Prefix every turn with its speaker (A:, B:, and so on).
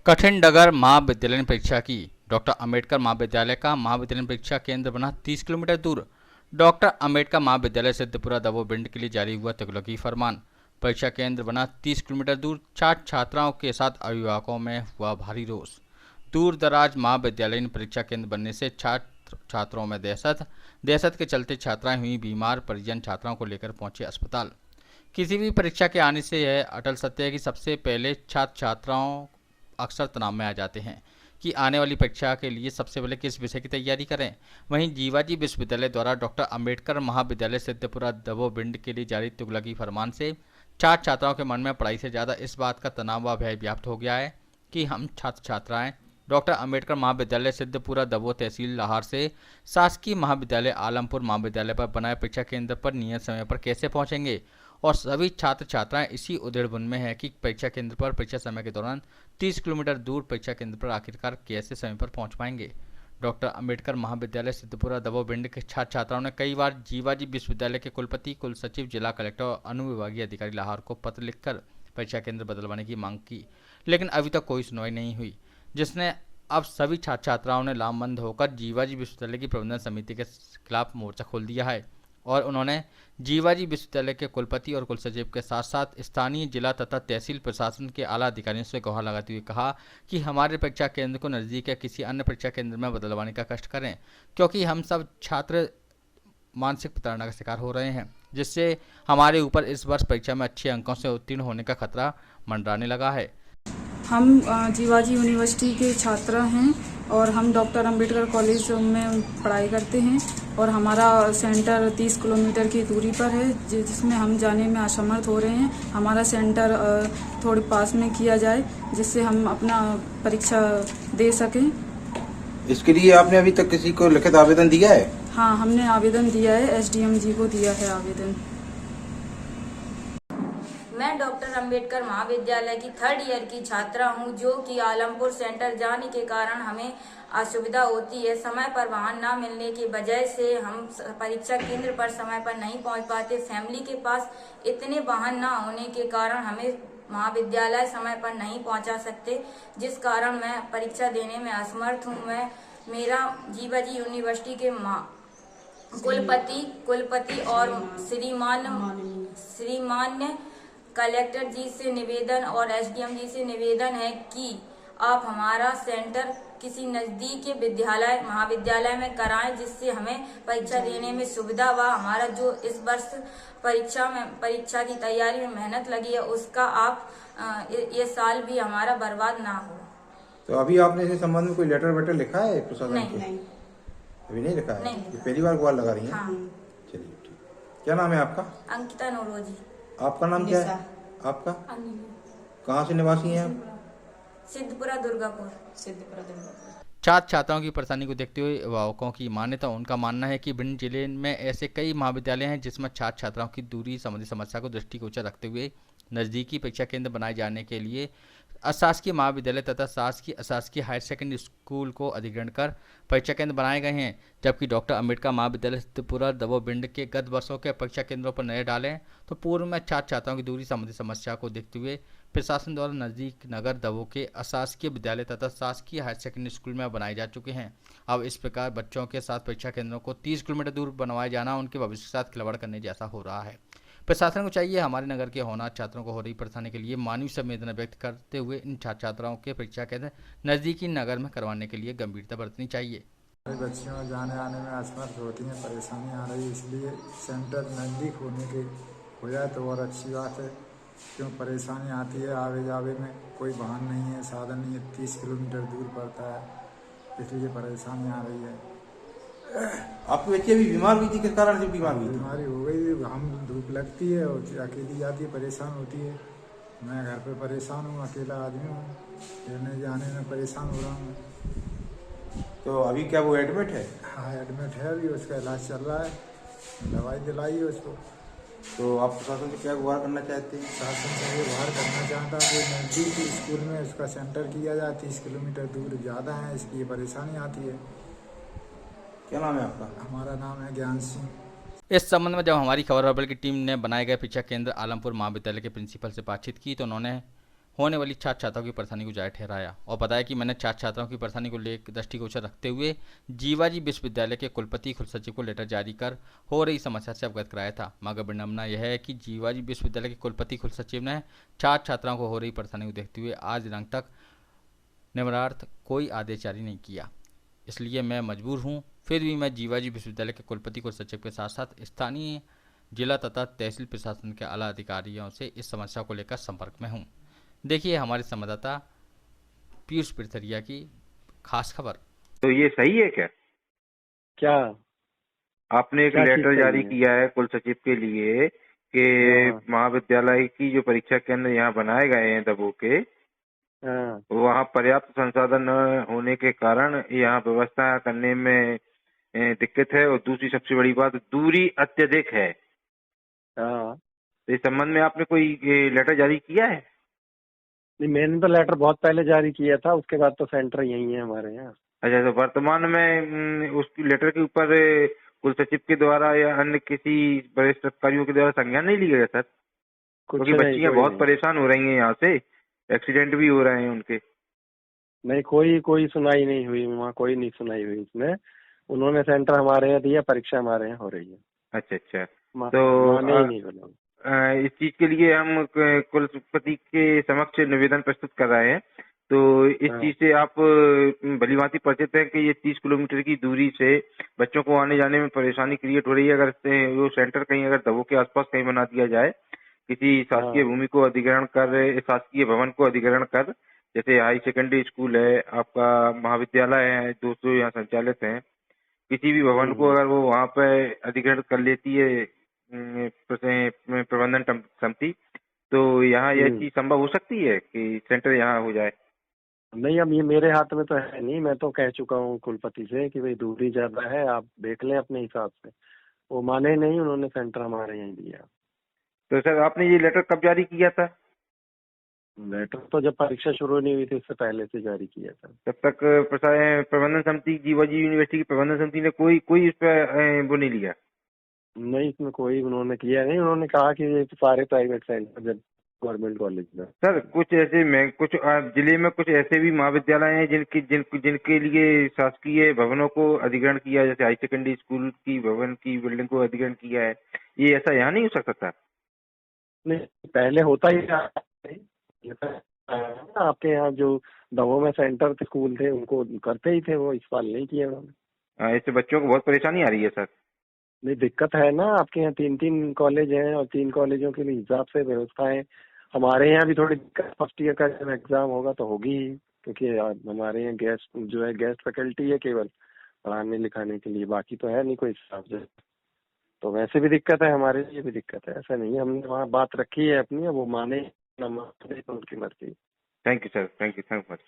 A: कठिन डगर महाविद्यालयीन परीक्षा की। डॉक्टर अंबेडकर महाविद्यालय का महाविद्यालयीन परीक्षा केंद्र बना 30 किलोमीटर दूर। डॉक्टर अंबेडकर महाविद्यालय सिद्धपुरा दबों भिंड के लिए जारी हुआ तकल्लुकी फरमान। परीक्षा केंद्र बना 30 किलोमीटर दूर। छात्र छात्राओं के साथ अभिभावकों में हुआ भारी रोष। दूर दराज महाविद्यालयीन परीक्षा केंद्र बनने से छात्र छात्रों में दहशत के चलते छात्राएं हुई बीमार। परिजन छात्राओं को लेकर पहुंचे अस्पताल। किसी भी परीक्षा के आने से यह अटल सत्य है कि सबसे पहले छात्र छात्राओं अक्सर तनाव में आ जाते हैं कि आने वाली परीक्षा के लिए सबसे पहले किस विषय की तैयारी करें। वहीं जीवाजी विश्वविद्यालय द्वारा डॉक्टर अंबेडकर महाविद्यालय सिद्धपुरा दबों भिंड के लिए जारी तुगलकी फरमान से छात्र छात्राओं के मन में पढ़ाई से ज़्यादा इस बात का तनाव व भय व्याप्त हो गया है कि हम छात्र छात्राएं डॉक्टर अंबेडकर महाविद्यालय सिद्धपुरा दबों तहसील लाहौर से शासकीय महाविद्यालय आलमपुर महाविद्यालय पर बनाए परीक्षा केंद्र पर नियत समय पर कैसे पहुंचेंगे। और सभी छात्र छात्राएं इसी उधेड़बुन में है कि परीक्षा केंद्र पर परीक्षा समय के दौरान 30 किलोमीटर दूर परीक्षा केंद्र पर आखिरकार कैसे समय पर पहुंच पाएंगे। डॉक्टर अंबेडकर महाविद्यालय सिद्धपुरा दबों भिंड के छात्र छात्राओं ने कई बार जीवाजी विश्वविद्यालय के कुलपति कुल सचिव जिला कलेक्टर और अनुविभागीय अधिकारी लाहौर को पत्र लिखकर परीक्षा केंद्र बदलवाने की मांग की, लेकिन अभी तक कोई सुनवाई नहीं हुई, जिसने अब सभी छात्र छात्राओं ने लामबंद होकर जीवाजी विश्वविद्यालय की प्रबंधन समिति के खिलाफ मोर्चा खोल दिया है। और उन्होंने जीवाजी विश्वविद्यालय के कुलपति और कुलसचिव के साथ साथ स्थानीय जिला तथा तहसील प्रशासन के आला अधिकारियों से गुहार लगाते हुए कहा कि हमारे परीक्षा केंद्र को नज़दीक या किसी अन्य परीक्षा केंद्र में बदलवाने का कष्ट करें, क्योंकि हम सब छात्र मानसिक प्रताड़ना का शिकार हो रहे हैं, जिससे हमारे ऊपर इस वर्ष परीक्षा में अच्छे अंकों से उत्तीर्ण होने का खतरा मंडराने लगा है।
B: हम जीवाजी यूनिवर्सिटी के छात्र हैं और हम डॉक्टर अंबेडकर कॉलेज में पढ़ाई करते हैं और हमारा सेंटर 30 किलोमीटर की दूरी पर है, जिसमें हम जाने में असमर्थ हो रहे हैं। हमारा सेंटर थोड़े पास में किया जाए जिससे हम अपना परीक्षा दे सकें।
C: इसके लिए आपने अभी तक किसी को लिखित आवेदन दिया है?
B: हाँ, हमने आवेदन दिया है, एसडीएम जी को दिया है आवेदन।
D: मैं डॉक्टर अंबेडकर महाविद्यालय की 3rd ईयर की छात्रा हूं, जो कि आलमपुर सेंटर जाने के कारण हमें असुविधा होती है। समय पर वाहन ना मिलने की वजह से हम परीक्षा केंद्र पर समय पर नहीं पहुंच पाते। फैमिली के पास इतने वाहन ना होने के कारण हमें महाविद्यालय समय पर नहीं पहुंचा सकते, जिस कारण मैं परीक्षा देने में असमर्थ हूँ। मेरा जीवाजी यूनिवर्सिटी के कुलपति और श्रीमान कलेक्टर जी से निवेदन और एसडीएम जी से निवेदन है कि आप हमारा सेंटर किसी नज़दीक के महाविद्यालय में कराएं, जिससे हमें परीक्षा देने में सुविधा व हमारा जो इस वर्ष परीक्षा की तैयारी में मेहनत लगी है उसका आप ये साल भी हमारा बर्बाद ना हो।
C: तो अभी आपने इस संबंध में कोई लेटर वेटर लिखा है प्रशासन को?
B: नहीं,
C: अभी नहीं लिखा है।
B: नहीं।
C: पहली बार गुहार लगा रही हैं?
B: हाँ।
C: चलिए ठीक। क्या नाम है आपका?
D: अंकिता नोरोजी।
C: आपका नाम क्या है? आपका कहाँ से निवासी हैं आप?
D: सिद्धपुरा दुर्गापुर।
A: छात्र छात्राओं की परेशानी को देखते हुए अभिभावकों की मान्यता उनका मानना है कि भिंड जिले में ऐसे कई महाविद्यालय हैं जिसमें छात्र छात्राओं की दूरी संबंधी समस्या को दृष्टिगोचर रखते हुए नज़दीकी परीक्षा केंद्र बनाए जाने के लिए अशासकीय महाविद्यालय तथा शासकीय अशासकीय हायर सेकेंडरी स्कूल को अधिग्रहण कर परीक्षा केंद्र बनाए गए हैं, जबकि डॉक्टर अंबेडकर महाविद्यालय सिद्धपुरा दबों भिंड के गत वर्षों के परीक्षा केंद्रों पर नजर डालें तो पूर्व में छात्र छात्राओं की दूरी संबंधी समस्या को देखते हुए प्रशासन द्वारा नज़दीक नगर दबों के अशासकीय विद्यालय तथा शासकीय हायर सेकेंडरी स्कूल में बनाए जा चुके हैं। अब इस प्रकार बच्चों के साथ परीक्षा केंद्रों को 30 किलोमीटर दूर बनवाए जाना उनके भविष्य के साथ खिलवाड़ करने जैसा हो रहा है। प्रशासन को चाहिए हमारे नगर के होनहार छात्रों को हो रही परेशानी के लिए मानवीय संवेदना व्यक्त करते हुए इन छात्र छात्राओं के परीक्षा केंद्र नज़दीकी नगर में करवाने के लिए गंभीरता बरतनी चाहिए।
E: बच्चियों जाने आने में असमर्थ होती हैं, परेशानी आ रही है, इसलिए सेंटर नज़दीक हो जाए तो और अच्छी बात है। क्यों परेशानी आती है आवे जावे में, कोई वाहन नहीं है, साधन नहीं है, 30 किलोमीटर दूर पड़ता है, इसलिए परेशानी आ रही है।
C: आपकी बच्ची अभी बीमार हुई थी, किस कारण से बीमार हुई?
E: बीमारी हो गई, हम धूप लगती है और अकेली जाती है, परेशान होती है। मैं घर पे परेशान हूँ, अकेला आदमी हूँ, लेने जाने में परेशान हो रहा हूँ।
C: तो अभी क्या वो एडमिट है?
E: हाँ, एडमिट है, अभी उसका इलाज चल रहा है, दवाई दिलाई है उसको।
C: तो आप प्रशासन से क्या गुहार करना चाहते हैं?
E: शासन से ये गुहार करना चाहता है कि नज़दीक स्कूल में उसका सेंटर किया जाए, 30 किलोमीटर दूर ज़्यादा है, इसलिए परेशानी आती है।
C: क्या नाम है आपका?
E: हमारा नाम है ज्ञान सिंह।
A: इस संबंध में जब हमारी खबर हर्बल की टीम ने बनाए गए परीक्षा केंद्र आलमपुर महाविद्यालय के प्रिंसिपल से बातचीत की तो उन्होंने होने वाली छात्र छात्राओं की परेशानी को जायज ठहराया और बताया कि मैंने छात्र छात्राओं की परेशानी को लेकर दृष्टिगोचर रखते हुए जीवाजी विश्वविद्यालय के कुलपति कुलसचिव को लेटर जारी कर हो रही समस्या से अवगत कराया था। मगर विडंबना यह है कि जीवाजी विश्वविद्यालय के कुलपति कुलसचिव ने छात्र छात्राओं को हो रही परेशानी को देखते हुए आज दिनांक तक निम्नार्थ कोई आदेश जारी नहीं किया। इसलिए मैं मजबूर हूँ। फिर भी मैं जीवाजी विश्वविद्यालय के कुलपति कुलसचिव के साथ साथ स्थानीय जिला तथा तहसील प्रशासन के आला अधिकारियों से इस समस्या को लेकर संपर्क में हूँ। देखिए हमारे संवाददाता पीयूष पिरथरिया की खास खबर।
C: तो ये सही है क्या?
F: क्या
C: आपने एक
F: क्या चीज
C: लेटर
F: सही
C: जारी
F: है?
C: किया है कुल सचिव के लिए कि
F: हाँ,
C: महाविद्यालय की जो परीक्षा केंद्र यहाँ बनाए गए हैं दबो के,
F: हाँ,
C: वहाँ पर्याप्त संसाधन न होने के कारण यहाँ व्यवस्था करने में दिक्कत है, और दूसरी सबसे बड़ी बात दूरी अत्यधिक है।
F: हाँ।
C: तो इस संबंध में आपने कोई लेटर जारी किया है?
F: नहीं, मैंने तो लेटर बहुत पहले जारी किया था, उसके बाद तो सेंटर यही है हमारे यहाँ।
C: अच्छा, तो वर्तमान में उस लेटर के ऊपर कुल सचिव के द्वारा या अन्य किसी वरिष्ठ अधिकारियों के द्वारा संज्ञान नहीं लिया गया सर?
F: कुछ
C: क्योंकि
F: नहीं,
C: बच्चियां
F: कोई
C: बहुत
F: नहीं,
C: परेशान हो रही हैं, यहाँ से एक्सीडेंट भी हो रहे हैं उनके।
F: नहीं, कोई सुनाई नहीं हुई वहाँ, कोई नहीं सुनाई हुई इसमें। उन्होंने सेंटर हमारे यहाँ दिया, परीक्षा हमारे यहाँ हो रही है।
C: अच्छा अच्छा। तो
F: माने ही नहीं बोला।
C: इस चीज के लिए हम कुलपति के समक्ष निवेदन प्रस्तुत कर रहे हैं। तो इस
F: हाँ,
C: चीज से आप भली भांति परिचित हैं कि ये 30 किलोमीटर की दूरी से बच्चों को आने जाने में परेशानी क्रिएट हो रही है। अगर वो सेंटर कहीं अगर दबो के आसपास कहीं बना दिया जाए, किसी शासकीय
F: हाँ,
C: भूमि को अधिग्रहण कर, शासकीय भवन को अधिग्रहण कर, जैसे हाई सेकेंडरी स्कूल है, आपका महाविद्यालय है, 200 यहाँ संचालित हैं, किसी भी भवन को
F: हम्म।
C: अगर वो वहाँ पे अधिग्रहण कर लेती है प्रबंधन समिति, तो यहाँ यह
F: हम्म।
C: चीज संभव हो सकती है कि सेंटर यहाँ हो जाए।
F: नहीं, अब ये मेरे हाथ में तो है नहीं। मैं तो कह चुका हूँ कुलपति से कि भाई दूरी ज्यादा है, आप देख लें अपने हिसाब से। वो माने नहीं, उन्होंने सेंटर हमारे यहाँ दिया।
C: तो सर आपने ये लेटर कब जारी किया था?
F: लेटर तो जब परीक्षा शुरू नहीं हुई थी उससे पहले से जारी किया था।
C: तब तक प्रबंधन समिति, जीवाजी यूनिवर्सिटी की प्रबंधन समिति ने कोई इस पर वो नहीं लिया?
F: नहीं, इसमें कोई उन्होंने किया नहीं। उन्होंने कहा कि ये सारे प्राइवेट सेंटर जब गवर्नमेंट कॉलेज में।
C: सर कुछ ऐसे में कुछ जिले में कुछ ऐसे भी महाविद्यालय हैं जिनके लिए शासकीय भवनों को अधिग्रहण किया है, जैसे हाई सेकेंडरी स्कूल की भवन की बिल्डिंग को अधिग्रहण किया है। ये ऐसा यहाँ नहीं हो सकता था?
F: नहीं, पहले होता ही था। ये तो आपके यहाँ जो दमोह में सेंटर थे, स्कूल थे, उनको करते ही थे वो। इस साल नहीं किया उन्होंने।
C: इससे बच्चों को बहुत परेशानी आ रही है सर।
F: नहीं, दिक्कत है ना, आपके यहाँ 3-3 कॉलेज हैं और 3 कॉलेजों के हिसाब से व्यवस्थाएं। हमारे यहाँ भी थोड़ी दिक्कत, फर्स्ट ईयर का जब एग्जाम होगा तो होगी ही, क्योंकि हमारे यहाँ गेस्ट जो है, गेस्ट फैकल्टी है केवल पढ़ाने लिखाने के लिए, बाकी तो है नहीं कोई हिसाब से। तो वैसे भी दिक्कत है, हमारे लिए भी दिक्कत है। ऐसा नहीं है, हमने वहाँ बात रखी है अपनी, वो माने ना माने तो उनकी मर्जी।
C: Thank you sir, thank you much.